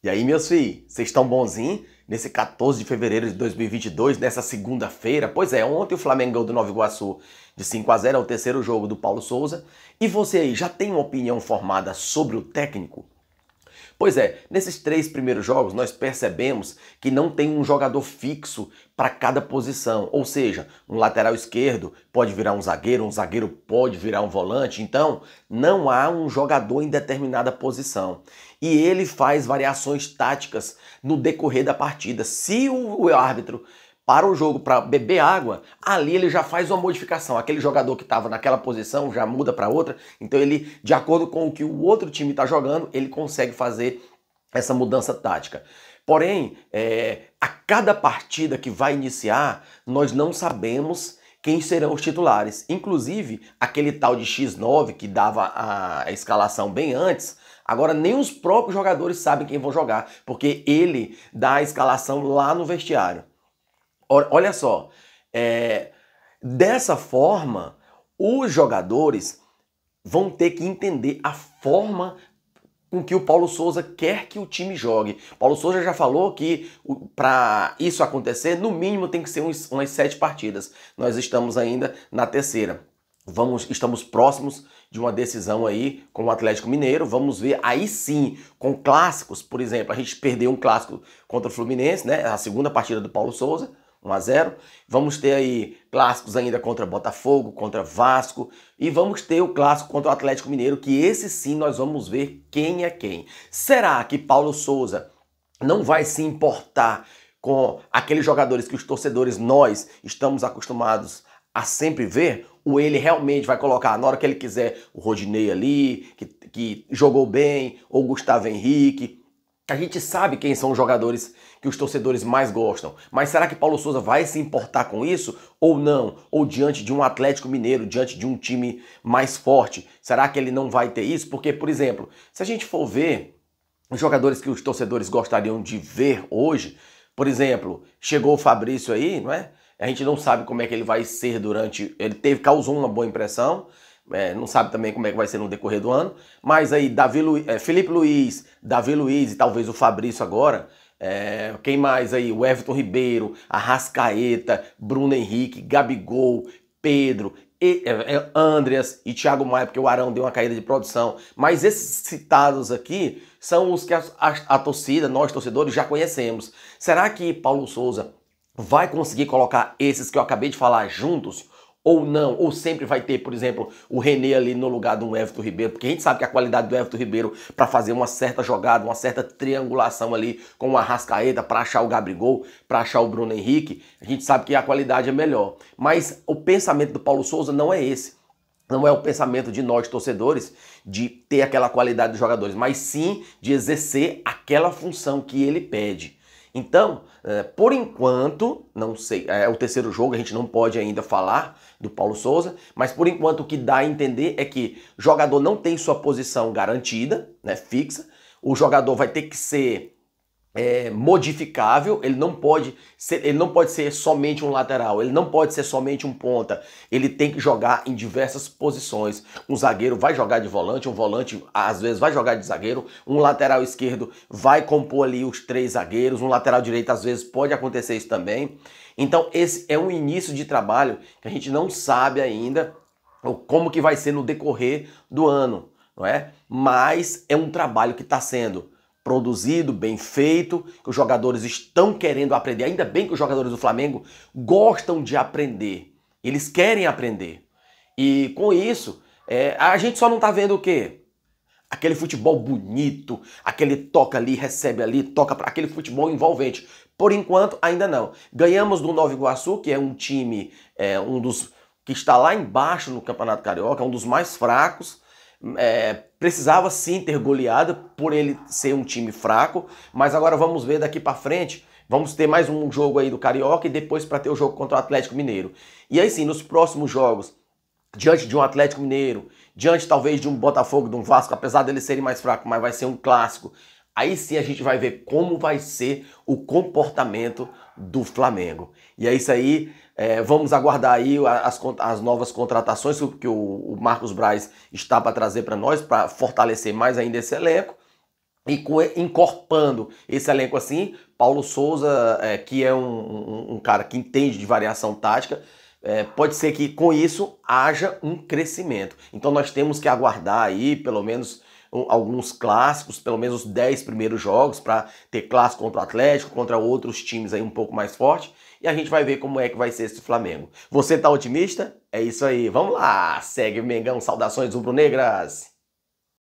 E aí, meus filhos, vocês estão bonzinhos? Nesse 14 de fevereiro de 2022, nessa segunda-feira? Pois é, ontem o Flamengo ganhou do Nova Iguaçu de 5-0, é o terceiro jogo do Paulo Souza. E você aí, já tem uma opinião formada sobre o técnico? Pois é, nesses 3 primeiros jogos nós percebemos que não tem um jogador fixo para cada posição, ou seja, um lateral esquerdo pode virar um zagueiro pode virar um volante, então não há um jogador em determinada posição. E ele faz variações táticas no decorrer da partida. Se o árbitro para o jogo para beber água, ali ele já faz uma modificação. Aquele jogador que estava naquela posição já muda para outra. Então ele, de acordo com o que o outro time está jogando, ele consegue fazer essa mudança tática. Porém, a cada partida que vai iniciar, nós não sabemos quem serão os titulares. Inclusive, aquele tal de X9 que dava a escalação bem antes, agora nem os próprios jogadores sabem quem vão jogar, porque ele dá a escalação lá no vestiário. Olha só, dessa forma, os jogadores vão ter que entender a forma com que o Paulo Souza quer que o time jogue. Paulo Souza já falou que para isso acontecer, no mínimo tem que ser umas 7 partidas. Nós estamos ainda na terceira. Estamos próximos de uma decisão aí com o Atlético Mineiro. Vamos ver aí sim, com clássicos, por exemplo, a gente perdeu um clássico contra o Fluminense, né? A segunda partida do Paulo Souza. 1-0. Vamos ter aí clássicos ainda contra Botafogo, contra Vasco e vamos ter o clássico contra o Atlético Mineiro, que esse sim nós vamos ver quem é quem. Será que Paulo Souza não vai se importar com aqueles jogadores que os torcedores, nós, estamos acostumados a sempre ver? Ou ele realmente vai colocar, na hora que ele quiser, o Rodinei ali, que jogou bem, ou o Gustavo Henrique? A gente sabe quem são os jogadores que os torcedores mais gostam, mas será que Paulo Souza vai se importar com isso ou não? Ou diante de um Atlético Mineiro, diante de um time mais forte, será que ele não vai ter isso? Porque, por exemplo, se a gente for ver os jogadores que os torcedores gostariam de ver hoje, por exemplo, chegou o Fabrício aí, não é? A gente não sabe como é que ele vai ser durante... causou uma boa impressão. Não sabe também como é que vai ser no decorrer do ano, mas aí Felipe Luiz, Davi Luiz e talvez o Fabrício agora, quem mais aí? O Everton Ribeiro, Arrascaeta, Bruno Henrique, Gabigol, Pedro, Andreas e Thiago Maia, porque o Arão deu uma caída de produção, mas esses citados aqui são os que a torcida, nós torcedores já conhecemos. Será que Paulo Souza vai conseguir colocar esses que eu acabei de falar juntos? Ou não, ou sempre vai ter, por exemplo, o René ali no lugar do Everton Ribeiro, porque a gente sabe que a qualidade do Everton Ribeiro para fazer uma certa jogada, uma certa triangulação ali com o Arrascaeta, para achar o Gabigol, para achar o Bruno Henrique, a gente sabe que a qualidade é melhor. Mas o pensamento do Paulo Souza não é esse. Não é o pensamento de nós, torcedores, de ter aquela qualidade dos jogadores, mas sim de exercer aquela função que ele pede. Então, por enquanto, não sei, é o terceiro jogo, a gente não pode ainda falar do Paulo Souza, mas por enquanto o que dá a entender é que o jogador não tem sua posição garantida, né, fixa, o jogador vai ter que ser modificável, ele não pode ser somente um lateral, ele não pode ser somente um ponta, ele tem que jogar em diversas posições. Um zagueiro vai jogar de volante, um volante às vezes vai jogar de zagueiro, um lateral esquerdo vai compor ali os 3 zagueiros, um lateral direito às vezes pode acontecer isso também. Então esse é um início de trabalho que a gente não sabe ainda como que vai ser no decorrer do ano, não é? Mas é um trabalho que está sendo produzido, bem feito, que os jogadores estão querendo aprender. Ainda bem que os jogadores do Flamengo gostam de aprender. Eles querem aprender. E com isso, a gente só não tá vendo o quê? Aquele futebol bonito, aquele toca ali, recebe ali, toca para aquele futebol envolvente. Por enquanto, ainda não. Ganhamos do Nova Iguaçu, que é um time, um dos que está lá embaixo no Campeonato Carioca, um dos mais fracos. Precisava sim ter goleada por ele ser um time fraco, mas agora vamos ver daqui para frente, vamos ter mais um jogo aí do Carioca e depois para ter o jogo contra o Atlético Mineiro. E aí sim, nos próximos jogos, diante de um Atlético Mineiro, diante talvez de um Botafogo, de um Vasco, apesar deles serem mais fracos, mas vai ser um clássico, aí sim a gente vai ver como vai ser o comportamento do Flamengo. E é isso aí. Vamos aguardar aí as novas contratações que o Marcos Braz está para trazer para nós, para fortalecer mais ainda esse elenco. E encorpando esse elenco assim, Paulo Souza, que é um cara que entende de variação tática, pode ser que com isso haja um crescimento. Então nós temos que aguardar aí pelo menos alguns clássicos, pelo menos os 10 primeiros jogos, para ter clássico contra o Atlético, contra outros times aí um pouco mais fortes, e a gente vai ver como é que vai ser esse Flamengo. Você tá otimista? É isso aí, vamos lá! Segue o Mengão, saudações rubro-negras!